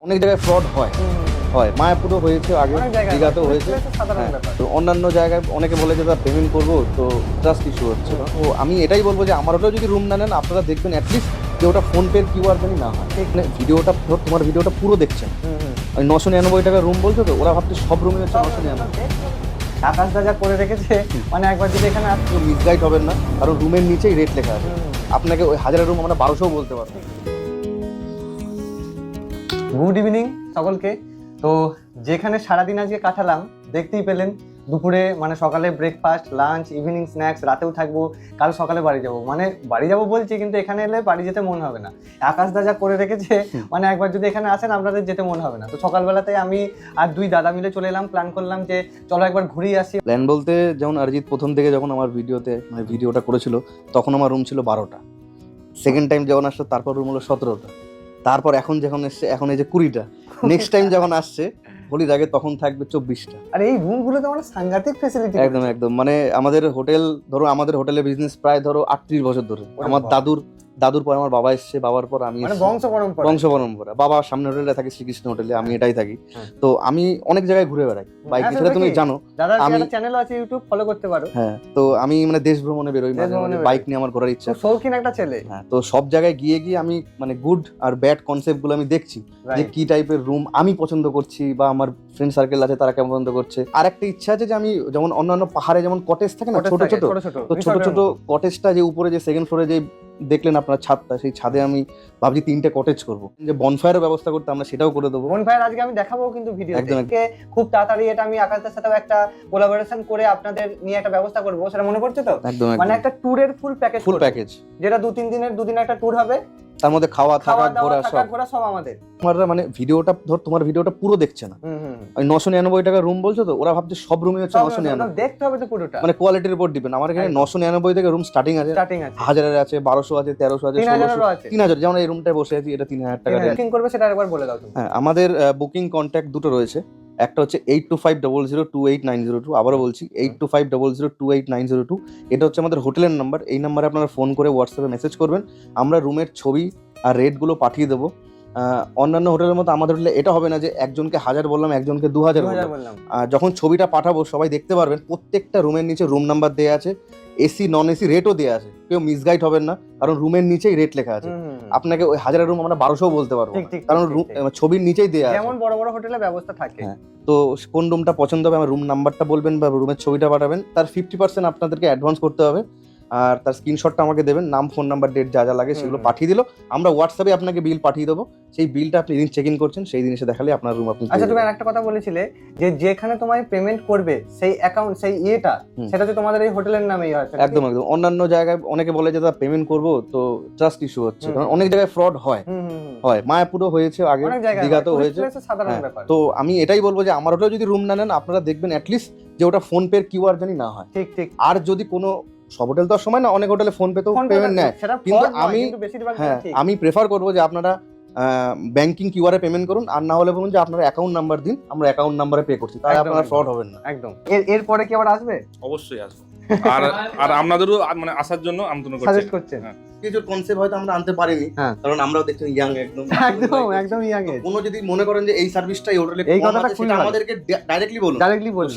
অনেক জায়গায় ফ্রড হয়, মায়াপুরও হয়েছে, আগে দীঘাতেও হয়েছে। তো অন্যান্য জায়গায় অনেকে বলে যে তারা পেমেন্ট করবো, তো ট্রাস্ট ইস্যু হচ্ছে। তো আমি এটাই বলবো যে আমার ওটাও যদি রুম না নেন, আপনারা দেখবেন অ্যাটলিস্ট যে ওটা ফোনপের কিউআর জানি না হয়। ভিডিওটা তোমার ভিডিওটা পুরো দেখছেন, ওই 999 টাকা রুম বলছো, তো ওরা ভাবছে সব রুমে হচ্ছে 999। আকাশ দাদা করে রেখেছে, মানে একবার যদি এখানে আসতে মিসগাইড হবেন না, কারণ রুমের নিচেই রেট লেখা আছে। আপনাকে ওই 1000 রুম আমরা 1200 বলতে পারবো। গুড ইভিনিং সকলকে। তো যেখানে সারাদিন আজকে কাটালাম দেখতেই পেলেন, দুপুরে মানে সকালে ব্রেকফাস্ট, লাঞ্চ, ইভিনিং স্ন্যাক্স, রাতেও থাকবো, কাল সকালে বাড়ি যাব। মানে বাড়ি যাব বলছি, কিন্তু এখানে এলে বাড়ি যেতে মন হবে না। আকাশ দাদা করে রেখেছে, মানে একবার যদি এখানে আসেন আপনাদের যেতে মন হবে না। তো সকালবেলাতে আমি আর দুই দাদা মিলে চলে এলাম, প্ল্যান করলাম যে চলো একবার ঘুরেই আসি। প্ল্যান বলতে যেমন অরিজিৎ প্রথম থেকে যখন আমার ভিডিওটা করেছিল, তখন আমার রুম ছিল 12টা। সেকেন্ড টাইম যখন আসলো তারপর রুম হলো 17টা। তারপর এখন যখন এসছে, এখন এই যে 20টা। নেক্সট টাইম যখন আসছে হোলির আগে, তখন থাকবে 24টা। আর এই রুমগুলোতে মানে সাংঘাতিক ফ্যাসিলিটি। একদম মানে আমাদের হোটেলে বিজনেস প্রায় 38 বছর ধরে। আমার দাদুর পর আমার বাবা এসছে, বাবার পর আমি, মানে বংশ পরম্পরা। বাবা সামনে হোটেলে থাকে, শ্রীকৃষ্ণ হোটেলে, আমি এটাই থাকি। তো আমি অনেক জায়গায় ঘুরে বেড়াই বাইক, সেটা তুমি জানো। দাদা আমি চ্যানেল আছে ইউটিউব, ফলো করতে পারো। হ্যাঁ, তো আমি মানে দেশ ভ্রমণে বেরোই, বাইক নিয়ে আমার ঘোরার ইচ্ছা। শৌখিন একটা ছেলে। হ্যাঁ, তো সব জায়গায় গিয়ে আমি মানে গুড আর ব্যাড কনসেপ্ট গুলো আমি দেখছি, যে কি টাইপের রুম আমি পছন্দ করছি, বা আমার ফ্রেন্ড সার্কেল আছে তারা কেমন পছন্দ করছে। আর একটা ইচ্ছা আছে যে আমি যেমন অন্যান্য পাহাড়ে যেমন কটেজ থাকে না, ছোট ছোট কটেজটা, যে উপরে যে সেকেন্ড ফ্লোরে যে দেখলেন আপনার ছাদটা, সেই ছাদে আমি ভাবছি 3টে কটেজ করবো। যে বনফায়ারের ব্যবস্থা করতে, আমরা সেটাও করে দেবো। বনফায়ার আজকে আমি দেখাবো কিন্তু ভিডিও থেকে খুব তাড়াতাড়ি। এটা আমি আকাশদের সাথেও একটা কোলাবোরেশন করে আপনাদের নিয়ে একটা ব্যবস্থা করবো, সেটা মনে পড়ছে তো? মানে একটা ট্যুরের ফুল প্যাকেজ, যেটা 2-3 দিনের 2 দিন একটা ট্যুর হবে, তার মধ্যে খাওয়া থাকা ঘোরা সব আমাদের। মানে ভিডিওটা তোমার ভিডিওটা পুরো দেখছে না, ওই 999 টাকা রুম বলছো, তো ওরা ভাবছে সব রুমে হচ্ছে 999। দেখতে হবে তো পুরোটা, মানে কোয়ালিটির উপর ডিপেন্ড। আমার এখানে 999 থেকে রুম স্টার্টিং আছে, 1000 আছে, 1200 আছে, 1300 আছে, 3000। যেমন এই রুমটায় বসে আছি, এটা 3000 টাকা। বুকিং করবে সেটা একবার বলে দাও তুমি। হ্যাঁ, আমাদের বুকিং কন্ট্যাক্ট দুটো রয়েছে। একটা হচ্ছে 8250028902। আবারও বলছি 8250028902। এটা হচ্ছে আমাদের হোটেলের নাম্বার। এই নাম্বারে আপনারা ফোন করে হোয়াটসঅ্যাপে মেসেজ করবেন, আমরা রুমের ছবি আর রেটগুলো পাঠিয়ে দেবো। অন্যান্য হোটেলের মতো আমাদের হোটেলে এটা হবে না যে একজনকে 1000 বললাম, একজনকে 2000 বললাম। যখন ছবিটা পাঠাবো সবাই দেখতে পারবেন, প্রত্যেকটা রুমের নিচে রুম নাম্বার দেওয়া আছে, এসি নন এসি রেটও দেওয়া আছে। কেউ মিসগাইড হবেন না, কারণ রুমের নিচেই রেট লেখা আছে। আপনাকে ওই 1000 রুম আমরা 1200 বলতে পারবো, কারণ ছবির নিচেই দেওয়া আছে। যেমন বড় বড় হোটেলে ব্যবস্থা থাকে। তো কোন রুমটা পছন্দ হবে, আমার রুম নাম্বারটা বলবেন বা রুমের ছবিটা পাঠাবেন। তার 50% আপনাদেরকে অ্যাডভান্স করতে হবে, আর তার স্ক্রিনশটটা আমাকে দেবেন, নাম, ফোন নাম্বার, ডেট, যা যা লাগে সেগুলো পাঠিয়ে দিল। আমরা হোয়াটসঅ্যাপে আপনাকে বিল পাঠিয়ে দেবো। সেই বিলটা আপনি যেদিন চেক ইন করছেন সেই দিন এসে দেখালে আপনার রুম আপনি। আচ্ছা, তুমি একটা কথা বলেছিলে যে যেখানে তোমায় পেমেন্ট করবে সেই অ্যাকাউন্ট, সেই সেটা তো তোমাদের এই হোটেলের নামেই আছে। একদম। অন্যান্য জায়গায় অনেকে বলে যে তারা পেমেন্ট করবো, তো ট্রাস্ট ইস্যু হচ্ছে, কারণ অনেক জায়গায় ফ্রড হয়। মায়াপুরও হয়েছে, আগে দীঘাতেও হয়েছে। তো আমি এটাই বলবো যে আমার ওটাও যদি রুম না নেন, আপনারা দেখবেন অ্যাটলিস্ট যে ওটা ফোনপের কিউআর জানি না হয়। ঠিক। আর যদি কোনো সব হোটেল তো সময় না, অনেক হোটেলে ফোন পে তো পেমেন্ট নেয়, কিন্তু আমি প্রেফার করবো যে আপনারা ব্যাংকিং কিউআর এ পেমেন্ট করুন, আর না হলে বলুন যে আপনার অ্যাকাউন্ট নাম্বার দিন, আমরা অ্যাকাউন্ট নাম্বারে পে করছি, তাহলে আপনারা ফ্রড হবেন না। একদম। এরপরে কি আবার আসবে? অবশ্যই আসবে। আর আপনাদেরও মানে আসার জন্য আমন্ত্রণ করছি। কিছু কনসেপ্ট হয়তো আমরা আনতে পারিনি, কারণ আমরাও দেখছেন ইয়াং, একদম ইয়াং এজ। কোনো যদি মনে করেন যে এই সার্ভিসটা এই হোটেলে এই কথাটা সেটা আমাদেরকে ডাইরেক্টলি বলুন,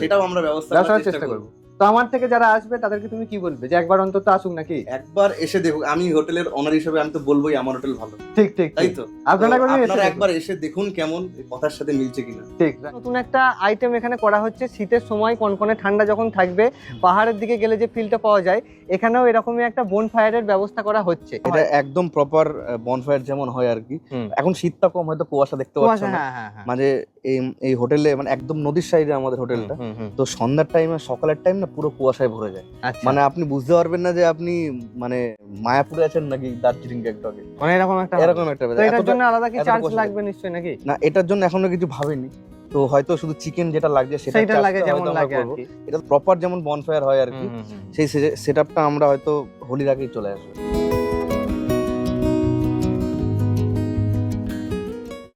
সেটাও আমরা ব্যবস্থা করার চেষ্টা করব। তো আমার থেকে যারা আসবে তাদেরকে তুমি কি বলবে, যে একবার অন্তত আসুক নাকি? একবার এসে দেখুন। আমি হোটেলের ওনার হিসেবে আমি তো বলবোই আমার হোটেল ভালো। ঠিক তাই তো? আপনারা একবার এসে দেখুন কেমন, কথার সাথে মিলছে কিনা। ঠিক। নতুন একটা আইটেম এখানে করা হচ্ছে। শীতের সময় কনকনে ঠান্ডা যখন থাকবে, পাহাড়ের দিকে গেলে যে ফিলটা পাওয়া যায়, এখানেও এরকমই একটা বনফায়ারের ব্যবস্থা করা হচ্ছে। এটা একদম প্রপার বনফায়ার যেমন হয় আর কি। এখন শীতটা কম, হয়তো কুয়াশা দেখতে পাচ্ছেন না। মানে এই হোটেলে মানে একদম নদীর সাইডে আমাদের হোটেলটা। তো সন্ধ্যার টাইমে, সকালের টাইম না পুরো কুয়াশায় ভরে যায়। মানে আপনি বুঝতে পারবেন না যে আপনি মানে মায়াপুরে আছেন নাকি দার্জিলিং গ্যাংটকে। মানে এরকম একটা এটার জন্য আলাদা কি চার্জ লাগবে নিশ্চয়ই নাকি? না, এটার জন্য এখনো কিছু ভাবিনি। তো হয়তো শুধু চিকেন যেটা লাগছে সেটা লাগে, যেমন লাগে আর কি। এটা প্রপার যেমন বনফায়ার হয় আর কি, সেই সেটআপটা আমরা হয়তো হোলির আগেই চলে আসবে।